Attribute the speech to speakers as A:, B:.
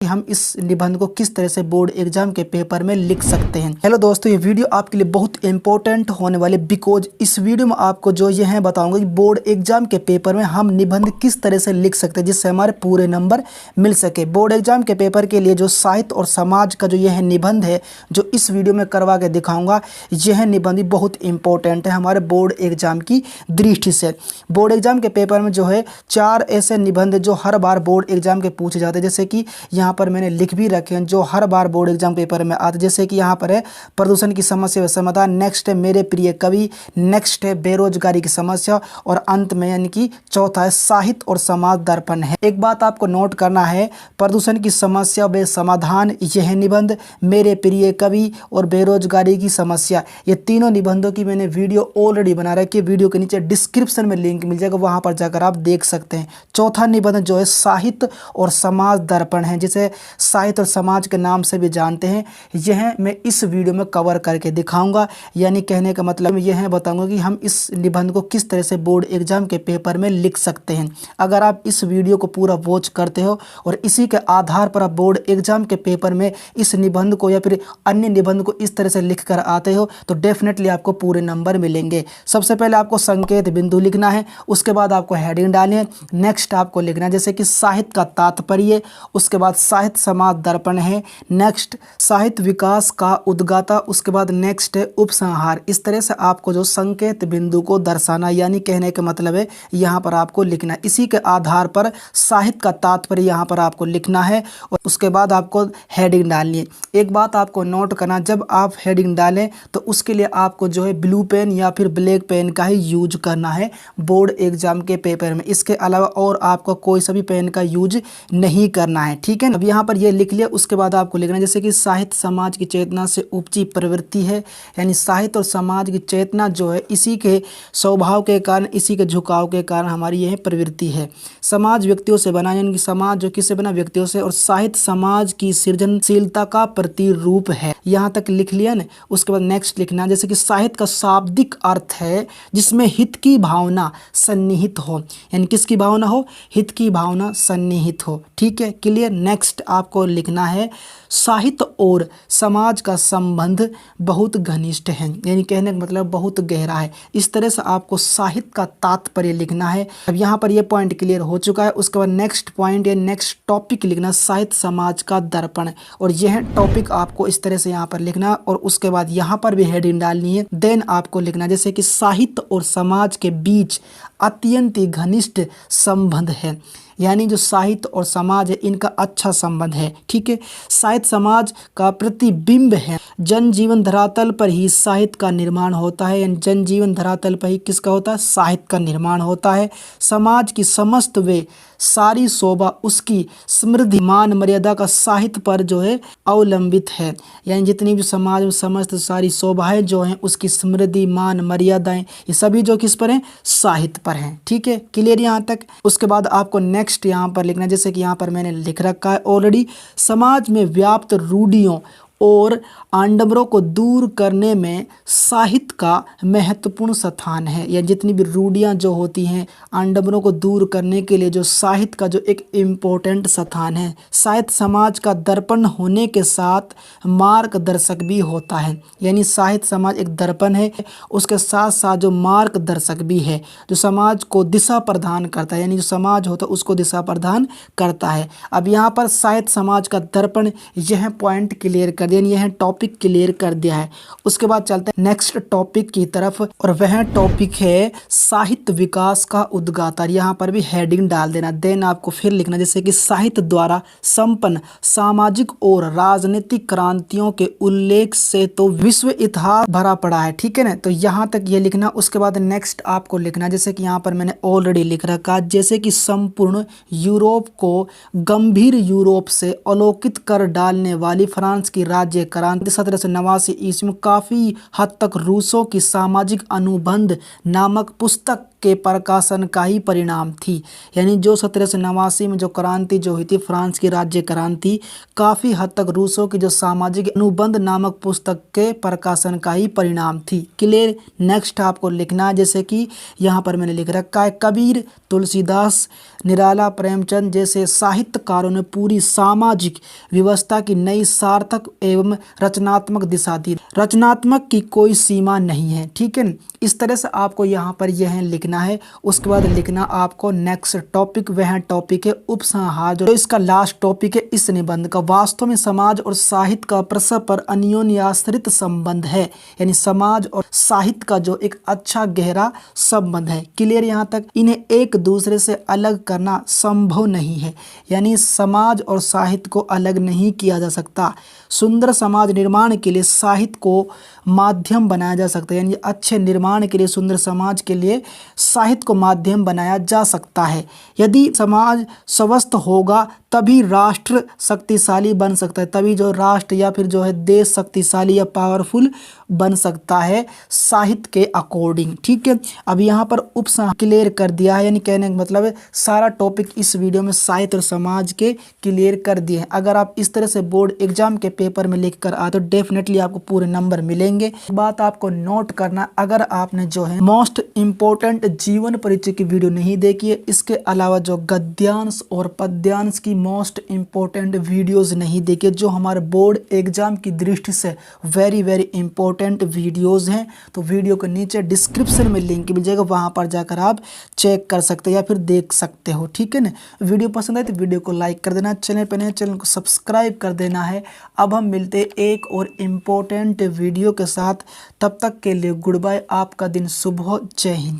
A: हम इस निबंध को किस तरह से बोर्ड एग्जाम के पेपर में लिख सकते हैं। हेलो दोस्तों, ये वीडियो आपके लिए बहुत इंपॉर्टेंट होने वाले, बिकॉज इस वीडियो में आपको जो ये है बताऊंगा कि बोर्ड एग्जाम के पेपर में हम निबंध किस तरह से लिख सकते हैं जिससे हमारे पूरे नंबर मिल सके। बोर्ड एग्जाम के पेपर के लिए जो साहित्य और समाज का जो यह निबंध है जो इस वीडियो में करवा के दिखाऊंगा, यह निबंध बहुत इंपॉर्टेंट है हमारे बोर्ड एग्जाम की दृष्टि से। बोर्ड एग्जाम के पेपर में जो है 4 ऐसे निबंध जो हर बार बोर्ड एग्जाम के पूछे जाते हैं, जैसे कि यहाँ पर मैंने लिख भी रखे हैं जो हर बार बोर्ड एग्जाम पेपर में आते। जैसे कि यहाँ पर है प्रदूषण की समस्या व समाधान, नेक्स्ट है मेरे प्रिय कवि, नेक्स्ट है बेरोजगारी की समस्या, और अंत में यानी कि चौथा है साहित्य और समाज दर्पण है। एक बात आपको नोट करना है, प्रदूषण की समस्या व समाधान यह निबंध, मेरे प्रिय कवि और बेरोजगारी की समस्या, ये तीनों निबंधों की मैंने वीडियो ऑलरेडी बना रखी है। वीडियो के नीचे डिस्क्रिप्शन में लिंक मिल जाएगा, वहां पर जाकर आप देख सकते हैं। चौथा निबंध जो है साहित्य और समाज दर्पण है, जिसे साहित्य और समाज के नाम से भी जानते हैं, यह मैं इस वीडियो में कवर करके दिखाऊंगा। यानी कहने का मतलब यह है, बताऊंगा कि हम इस निबंध को किस तरह से बोर्ड एग्जाम के पेपर में लिख सकते हैं। अगर आप इस वीडियो को पूरा वॉच करते हो और इसी के आधार पर आप बोर्ड एग्जाम के पेपर में इस निबंध को या फिर अन्य निबंध को इस तरह से लिख कर आते हो तो डेफिनेटली आपको पूरे नंबर मिलेंगे। सबसे पहले आपको संकेत बिंदु लिखना है, उसके बाद आपको हेडिंग डालनी है, नेक्स्ट आपको लिखना है जैसे कि साहित्य का तात्पर्य, उसके बाद साहित्य समाज दर्पण है, नेक्स्ट साहित्य विकास का उद्गाता, उसके बाद नेक्स्ट है उपसंहार। इस तरह से आपको जो संकेत बिंदु को दर्शाना, यानी कहने का मतलब है यहाँ पर आपको लिखना, इसी के आधार पर साहित्य का तात्पर्य यहाँ पर आपको लिखना है और उसके बाद आपको हेडिंग डालनी है। एक बात आपको नोट करना, जब आप हेडिंग डालें तो उसके लिए आपको जो है ब्लू पेन या फिर ब्लैक पेन का ही यूज करना है बोर्ड एग्जाम के पेपर में। इसके अलावा और आपको कोई सा भी पेन का यूज नहीं करना है, ठीक है। अब यहाँ पर ये लिख लिया, उसके बाद आपको लिखना है जैसे कि साहित्य समाज की चेतना से उपजी प्रवृत्ति है, यानी साहित्य और समाज की चेतना जो है इसी के स्वभाव के कारण, इसी के झुकाव के कारण हमारी यह प्रवृत्ति है। समाज व्यक्तियों से बना, यानी कि समाज जो किससे बना, व्यक्तियों से, और साहित्य समाज की सृजनशीलता का प्रतिरूप है। यहाँ तक लिख लिया ना। उसके बाद नेक्स्ट लिखना जैसे कि साहित्य का शाब्दिक अर्थ है जिसमें हित की भावना सन्निहित हो, यानी किसकी भावना हो, हित की भावना सन्निहित हो, ठीक है, क्लियर। नेक्स्ट आपको लिखना है साहित्य और समाज का संबंध बहुत घनिष्ठ है, यानी कहने का मतलब बहुत गहरा है। इस तरह से आपको साहित्य का तात्पर्य लिखना है। अब यहाँ पर ये पॉइंट क्लियर हो चुका है। उसके बाद नेक्स्ट पॉइंट या नेक्स्ट टॉपिक लिखना साहित्य समाज का दर्पण, और यह टॉपिक आपको इस तरह से यहाँ पर लिखना, और उसके बाद यहाँ पर भी हेडिंग डालनी है। देन आपको लिखना जैसे कि साहित्य और समाज के बीच अत्यंत घनिष्ठ संबंध है, यानी जो साहित्य और समाज है इनका अच्छा संबंध है, ठीक है। साहित्य समाज का प्रतिबिंब है, जनजीवन धरातल पर ही साहित्य का निर्माण होता है, यानी जनजीवन धरातल पर ही किसका होता है, साहित्य का निर्माण होता है। समाज की समस्त वे सारी शोभा उसकी समृद्धि मान मर्यादा का साहित्य पर जो है अवलंबित है, यानी जितनी भी समाज में समस्त सारी शोभाएं जो हैं उसकी समृद्धि मान मर्यादाएं ये सभी जो किस पर हैं, साहित्य पर हैं, ठीक है, क्लियर यहाँ तक। उसके बाद आपको नेक्स्ट यहाँ पर लिखना जैसे कि यहाँ पर मैंने लिख रखा है ऑलरेडी, समाज में व्याप्त रूढ़ियों और आडंबरों को दूर करने में साहित्य का महत्वपूर्ण स्थान है, या जितनी भी रूढ़ियाँ जो होती हैं आडंबरों को दूर करने के लिए जो साहित्य का जो एक इम्पोर्टेंट स्थान है। साहित्य समाज का दर्पण होने के साथ मार्गदर्शक भी होता है, यानी साहित्य समाज एक दर्पण है, उसके साथ साथ जो मार्गदर्शक भी है, जो समाज को दिशा प्रदान करता है, यानी जो समाज होता है उसको दिशा प्रदान करता है। अब यहाँ पर साहित्य समाज का दर्पण यह पॉइंट क्लियर कर दिया, यह टॉपिक क्लियर कर दिया है। उसके बाद चलते हैं नेक्स्ट टॉपिक की तरफ, और वह टॉपिक है साहित्य विकास का उद्गाता। यहाँ पर भी हेडिंग डाल देना। देन आपको फिर लिखना जैसे कि साहित्य द्वारा संपन्न सामाजिक और राजनीतिक क्रांतियों के उल्लेख से तो विश्व इतिहास भरा पड़ा है, ठीक है ना, तो यहाँ तक ये लिखना। उसके बाद नेक्स्ट आपको लिखना जैसे कि यहाँ पर मैंने ऑलरेडी लिख रखा, जैसे कि संपूर्ण यूरोप को गंभीर यूरोप से अवलोकित कर डालने वाली फ्रांस की राज्य क्रांति 1789 ईस्वी में काफ़ी हद तक रूसों की सामाजिक अनुबंध नामक पुस्तक के प्रकाशन का ही परिणाम थी। यानी जो 1789 में जो क्रांति जो हुई थी, फ्रांस की राज्य क्रांति, काफ़ी हद तक रूसों की जो सामाजिक अनुबंध नामक पुस्तक के प्रकाशन का ही परिणाम थी। क्लियर। नेक्स्ट आपको लिखना है, जैसे कि यहाँ पर मैंने लिख रखा है, कबीर, तुलसीदास, निराला, प्रेमचंद जैसे साहित्यकारों ने पूरी सामाजिक व्यवस्था की नई सार्थक एवं रचनात्मक दिशा दी। रचनात्मक की कोई सीमा नहीं है। ठीक है, इस तरह से आपको यहाँ पर यह लिखना है। उसके बाद लिखना आपको नेक्स्ट टॉपिक, वह टॉपिक है उपसंहार, जो इसका लास्ट टॉपिक है इस निबंध का। वास्तव में समाज और साहित्य का परस्पर अन्योन्याश्रित संबंध है। यानी समाज और साहित्य का जो एक अच्छा गहरा संबंध है। क्लियर यहाँ तक। इन्हें एक दूसरे से अलग करना संभव नहीं है। यानी समाज और साहित्य को अलग नहीं किया जा सकता। सुंदर समाज निर्माण के लिए साहित्य को माध्यम बनाया जा सकता है। यानी अच्छे निर्माण के लिए, सुंदर समाज के लिए साहित्य को माध्यम बनाया जा सकता है। यदि समाज स्वस्थ होगा तभी राष्ट्र शक्तिशाली बन सकता है। तभी जो राष्ट्र या फिर जो है देश शक्तिशाली या पावरफुल बन सकता है साहित्य के अकॉर्डिंग। ठीक है, अब यहाँ पर उपसंहार क्लियर कर दिया है। यानी कहने का मतलब है सारा टॉपिक इस वीडियो में साहित्य और समाज के क्लियर कर दिए हैं। अगर आप इस तरह से बोर्ड एग्जाम के पेपर में लिख कर आए तो डेफिनेटली आपको पूरे नंबर मिलेंगे। बात आपको नोट करना, अगर आपने जो है मोस्ट इम्पोर्टेंट जीवन परिचय की वीडियो नहीं देखी है, इसके अलावा जो गद्यांश और पद्यांश की मोस्ट इम्पोर्टेंट वीडियोस नहीं देखी, जो हमारे बोर्ड एग्जाम की दृष्टि से वेरी इंपॉर्टेंट वीडियोस हैं, तो वीडियो के नीचे डिस्क्रिप्शन में लिंक मिल जाएगा, वहां पर जाकर आप चेक कर सकते हैं या फिर देख सकते हो। ठीक है ना। वीडियो पसंद आए तो वीडियो को लाइक कर देना, चैनल पर नए चैनल को सब्सक्राइब कर देना है। अब हम मिलते हैं एक और इम्पोर्टेंट वीडियो के साथ, तब तक के लिए गुड बाय। आपका दिन शुभ हो। जय हिंद।